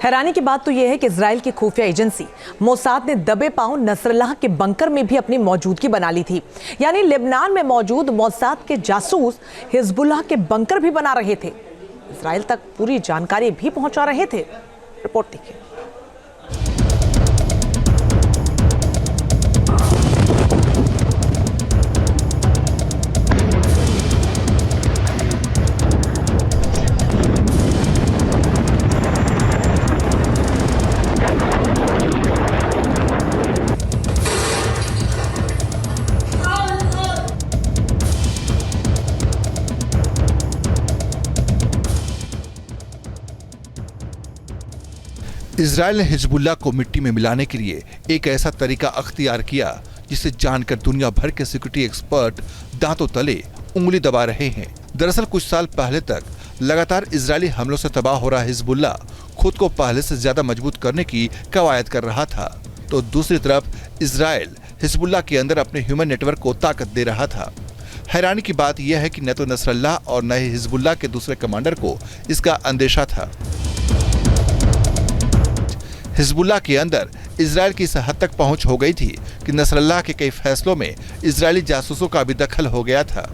हैरानी की बात तो यह है कि इजराइल की खुफिया एजेंसी मोसाद ने दबे पांव नसरल्लाह के बंकर में भी अपनी मौजूदगी बना ली थी। यानी लेबनान में मौजूद मोसाद के जासूस हिजबुल्लाह के बंकर भी बना रहे थे, इजराइल तक पूरी जानकारी भी पहुंचा रहे थे। रिपोर्ट देखिए। इजराइल ने हिजबुल्लाह को मिट्टी में मिलाने के लिए एक ऐसा तरीका अख्तियार किया जिसे जानकर दुनिया भर के सिक्योरिटी एक्सपर्ट दांतों तले उंगली दबा रहे हैं। दरअसल कुछ साल पहले तक लगातार इजरायली हमलों से तबाह हो रहा हिजबुल्लाह खुद को पहले से ज्यादा मजबूत करने की कवायद कर रहा था, तो दूसरी तरफ इजराइल हिजबुल्लाह के अंदर अपने ह्यूमन नेटवर्क को ताकत दे रहा था। हैरानी की बात यह है कि न तो नसरल्लाह और न ही हिजबुल्लाह के दूसरे कमांडर को इसका अंदेशा था। हिजबुल्लाह के अंदर इजराइल की इस हद तक पहुंच हो गई थी कि नसरल्लाह के कई फैसलों में इजरायली जासूसों का भी दखल हो गया था।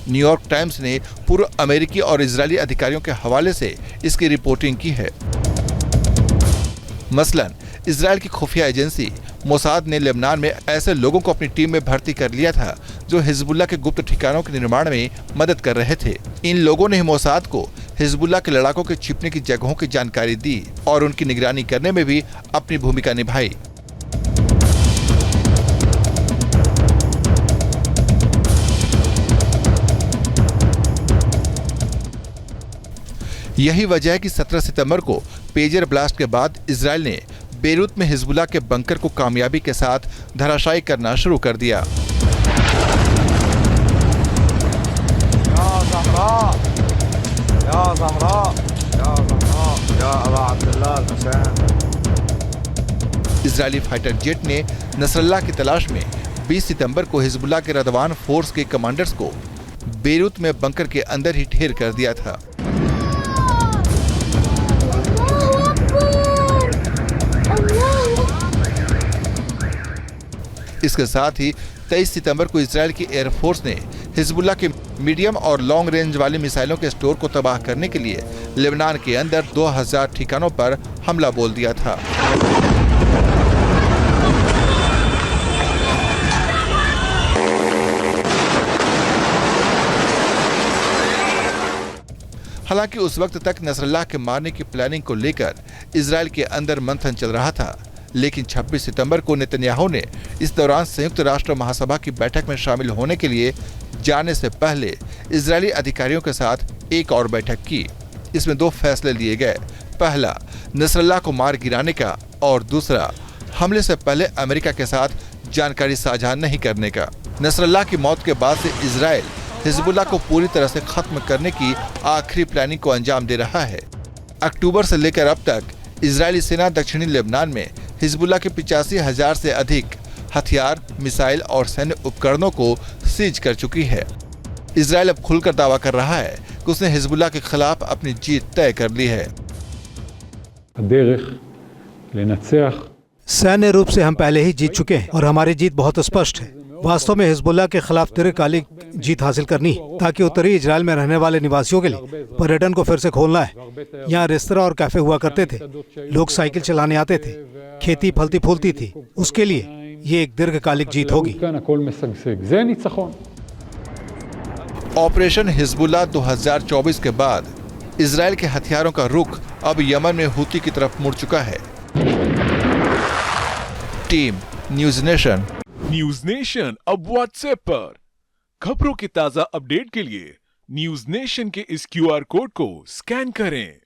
न्यूयॉर्क टाइम्स ने पूर्व अमेरिकी और इजरायली अधिकारियों के हवाले से इसकी रिपोर्टिंग की है। मसलन इजराइल की खुफिया एजेंसी मोसाद ने लेबनान में ऐसे लोगों को अपनी टीम में भर्ती कर लिया था जो हिजबुल्लाह के गुप्त ठिकानों के निर्माण में मदद कर रहे थे। इन लोगों ने मोसाद को हिजबुल्लाह के लड़ाकों के छिपने की जगहों की जानकारी दी और उनकी निगरानी करने में भी अपनी भूमिका निभाई। यही वजह है कि 17 सितंबर को पेजर ब्लास्ट के बाद इजराइल ने बेरूत में हिजबुल्लाह के बंकर को कामयाबी के साथ धराशायी करना शुरू कर दिया। इजरायली फाइटर जेट ने नसरल्लाह की तलाश में 20 सितंबर को हिजबुल्लाह के रदवान फोर्स के कमांडर्स को बेरूत में बंकर के अंदर ही ढेर कर दिया था। इसके साथ ही 23 सितंबर को इजराइल की एयरफोर्स ने हिजबुल्लाह के मीडियम और लॉन्ग रेंज वाली मिसाइलों के स्टोर को तबाह करने के लिए लेबनान के अंदर 2000 ठिकानों पर हमला बोल दिया था। हालांकि उस वक्त तक नसरल्लाह के मारने की प्लानिंग को लेकर इजराइल के अंदर मंथन चल रहा था, लेकिन 26 सितंबर को नेतन्याहू ने इस दौरान संयुक्त राष्ट्र महासभा की बैठक में शामिल होने के लिए जाने से पहले इजरायली अधिकारियों के साथ एक और बैठक की। इसमें 2 फैसले लिए गए। पहला, नसरल्लाह को मार गिराने का, और दूसरा, हमले से पहले अमेरिका के साथ जानकारी साझा नहीं करने का। नसरल्लाह की मौत के बाद से इजराइल हिजबुल्लाह को पूरी तरह से खत्म करने की आखिरी प्लानिंग को अंजाम दे रहा है। अक्टूबर से लेकर अब तक इजरायली सेना दक्षिणी लेबनान में हिजबुल्लाह के 85,000 से अधिक हथियार, मिसाइल और सैन्य उपकरणों को सीज कर चुकी है। इजराइल अब खुलकर दावा कर रहा है कि उसने हिजबुल्लाह के खिलाफ अपनी जीत तय कर ली है। सैन्य रूप से हम पहले ही जीत चुके हैं और हमारी जीत बहुत स्पष्ट है। वास्तव में हिजबुल्लाह के खिलाफ दीर्घकालिक जीत हासिल करनी है ताकि उत्तरी इजराइल में रहने वाले निवासियों के लिए पर्यटन को फिर से खोलना है। यहाँ रेस्तरां और कैफे हुआ करते थे, लोग साइकिल चलाने आते थे, खेती फलती फूलती थी। उसके लिए ये एक दीर्घकालिक जीत होगी। ऑपरेशन हिजबुल्लाह 2024 के बाद इजराइल के हथियारों का रुख अब यमन में हूती की तरफ मुड़ चुका है। Team news nation. News nation अब व्हाट्सएप पर खबरों के ताजा अपडेट के लिए न्यूज़ नेशन के इस QR कोड को स्कैन करें।